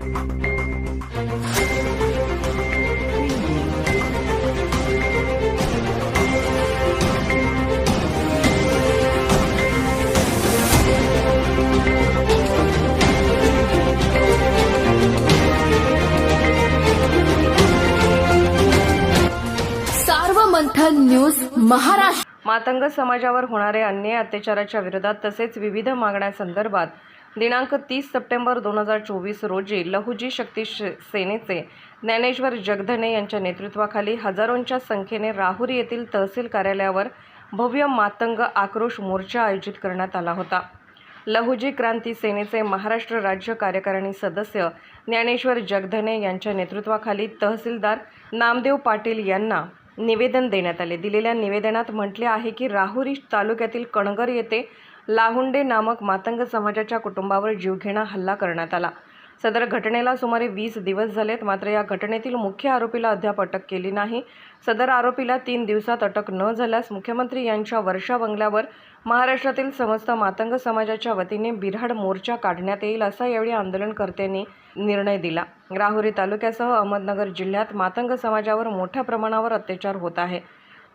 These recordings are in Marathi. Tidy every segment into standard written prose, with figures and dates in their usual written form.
मंथन न्यूज महाराष्ट्र। मातंग समाजावर होणारे अन्याय अत्याचाराच्या विरोधात तसेच विविध मागण्यांसंदर्भात दिनांक 30 सप्टेंबर 2024 रोजी लहुजी शक्ती सेनेचे ज्ञानेश्वर जगधने यांच्या नेतृत्वाखाली हजारोंच्या संख्येने राहुरी येथील तहसील कार्यालयावर भव्य मातंग आक्रोश मोर्चा आयोजित करण्यात आला होता। लहुजी क्रांती सेनेचे महाराष्ट्र राज्य कार्यकारिणी सदस्य ज्ञानेश्वर जगधने यांच्या नेतृत्वाखाली तहसीलदार नामदेव पाटील यांना निवेदन देण्यात आले। दिलेल्या निवेदनात म्हटले आहे की राहुरी तालुक्यातील कणगर येथे लाहुंडे नामक मातंग समाजाच्या कुटुंबावर जीवघेणा हल्ला करण्यात आला। सदर घटनेला सुमारे 20 दिवस झालेत, मात्र या घटनेतील मुख्य आरोपीला अद्याप अटक केली नाही। सदर आरोपीला 3 दिवसात अटक न झाल्यास मुख्यमंत्री यांच्या वर्षा बंगल्यावर महाराष्ट्रातील समस्त मातंग समाजाच्या वतीने बिऱ्हाड मोर्चा काढण्यात येईल, असा यावेळी आंदोलनकर्त्यांनी निर्णय दिला। राहुरी तालुक्यासह अहमदनगर जिल्ह्यात मातंग समाजावर मोठ्या प्रमाणावर अत्याचार होत आहे।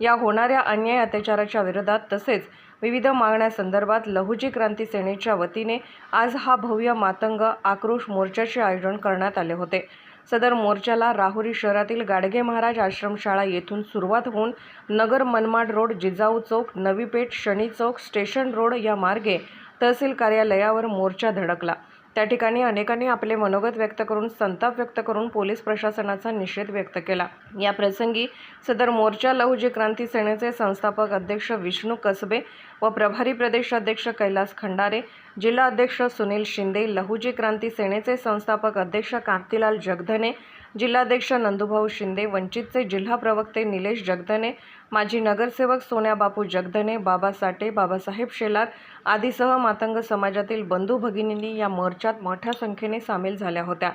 या होणाऱ्या अन्याय अत्याचाराच्या विरोधात तसेच विविध मागण्यांसंदर्भात लहुजी क्रांती सेनेच्या वतीने आज हा भव्य मातंग आक्रोश मोर्चाचे आयोजन करण्यात आले होते। सदर मोर्चाला राहुरी शहरातील गाडगे महाराज आश्रमशाळा येथून सुरुवात होऊन नगर मनमाड रोड, जिजाऊ चौक, नवी पेठ, शनी चौक, स्टेशन रोड या मार्गे तहसील कार्यालयावर मोर्चा धडकला। त्या ठिकाणी अनेकांनी आपले मनोगत व्यक्त करून संताप व्यक्त करून पोलीस प्रशासनाचा निषेध व्यक्त केला। या प्रसंगी सदर मोर्चा लहुजी क्रांती सेनेचे संस्थापक अध्यक्ष विष्णू कसबे व प्रभारी प्रदेश अध्यक्ष कैलास खंडारे, जिल्हा अध्यक्ष सुनील शिंदे, लहुजी क्रांती सेनेचे संस्थापक अध्यक्ष कांतीलाल जगधने, जिल्हाध्यक्ष नंदुभाऊ शिंदे, वंचितचे जिल्हा प्रवक्ते निलेश जगधने, माजी नगरसेवक सोन्या बापू जगधने, बाबा साठे, बाबासाहेब शेलार आदीसह मातंग समाजातील बंधू भगिनींनी या मोर्चात मोठ्या संख्येने सामील झाल्या होत्या।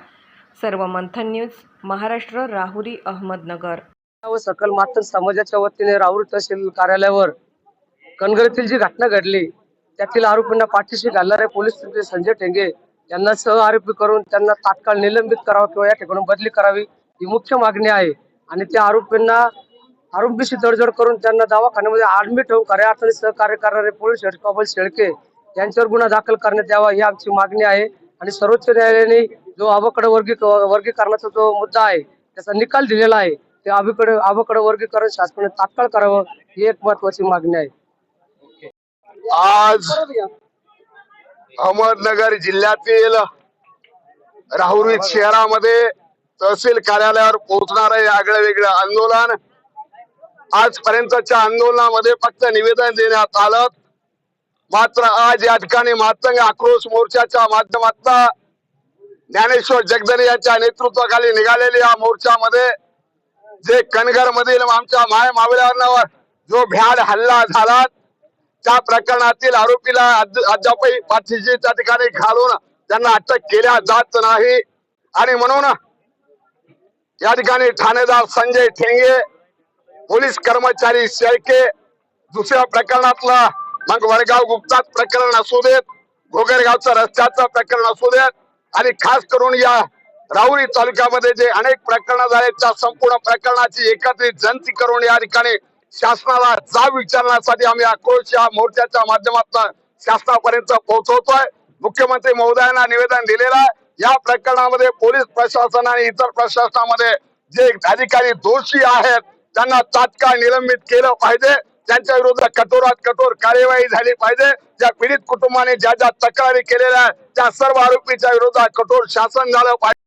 सर्व मंथन न्यूज महाराष्ट्र, राहुरी, अहमदनगर। सकल मातंग समाजाच्या वतीने राहुरी तहसील कार्यालयावर कणगर येथील जी घटना घडली त्यातील आरोपींना पाठीशी घालणारे पोलीस संजय टेंगे यांना सह आरोपी करून त्यांना तात्काळ निलंबित करावं किंवा या ठिकाणी बदली करावी ही मुख्य मागणी आहे। आणि त्या आरोपींना आरोपीशी तडजोड करून त्यांना दवाखान्यामध्ये ऍडमिट ठेवून खऱ्या अर्थाने सहकार्य करणारे पोलीस हेड कॉन्स्टेबल शेळके यांच्यावर गुन्हा दाखल करण्यात यावा ही आमची मागणी आहे। आणि सर्वोच्च न्यायालयाने जो अवकड वर्गीकरणाचा जो मुद्दा आहे त्याचा निकाल दिलेला आहे, ते अवकड वर्गीकरण शासनाने तात्काळ करावं ही एक महत्वाची मागणी आहे। आज अहमदनगर जिल्ह्यातील राहुरी शहरामध्ये तहसील कार्यालयावर पोहोचणार आहे आगळं वेगळं आंदोलन। आजपर्यंतच्या आंदोलनामध्ये फक्त निवेदन देण्यात आलं, मात्र आज या ठिकाणी मातंग आक्रोश मोर्चाच्या माध्यमातून ज्ञानेश्वर जगधने यांच्या नेतृत्वाखाली निघालेल्या या मोर्चामध्ये जे कणगर मधील आमच्या माय मावळ्यांवर जो भ्याड हल्ला झाला त्या प्रकरणातील आरोपीला अद्यापही पाठीशी त्या ठिकाणी घालून त्यांना अटक केल्या जात नाही। आणि म्हणून या ठिकाणी ठाणेदार संजय ठेंगे, पोलीस कर्मचारी शेळके, दुसऱ्या प्रकरणातला मग वडगाव गुप्ता प्रकरण असू देत, घोगरगावचं रस्त्याचं प्रकरण असू देत, आणि खास करून या राहुरी तालुक्यामध्ये जे अनेक प्रकरण झाले त्या संपूर्ण प्रकरणाची एकत्रित जंती करून या ठिकाणी शासनाला जाब विचारण्यासाठी आम्ही आक्रोश या मोर्चाच्या माध्यमातून शासनापर्यंत पोहोचवतोय। मुख्यमंत्री महोदयांना निवेदन दिलेलं आहे, या प्रकरणामध्ये पोलीस प्रशासन आणि इतर प्रशासनामध्ये जे अधिकारी दोषी आहेत त्यांना तात्काळ निलंबित केलं पाहिजे, त्यांच्या विरोधात कठोरात कठोर कार्यवाही झाली पाहिजे। ज्या पीडित कुटुंबाने ज्या ज्या तक्रारी केलेल्या आहेत त्या सर्व आरोपीच्या विरोधात कठोर शासन झालं पाहिजे।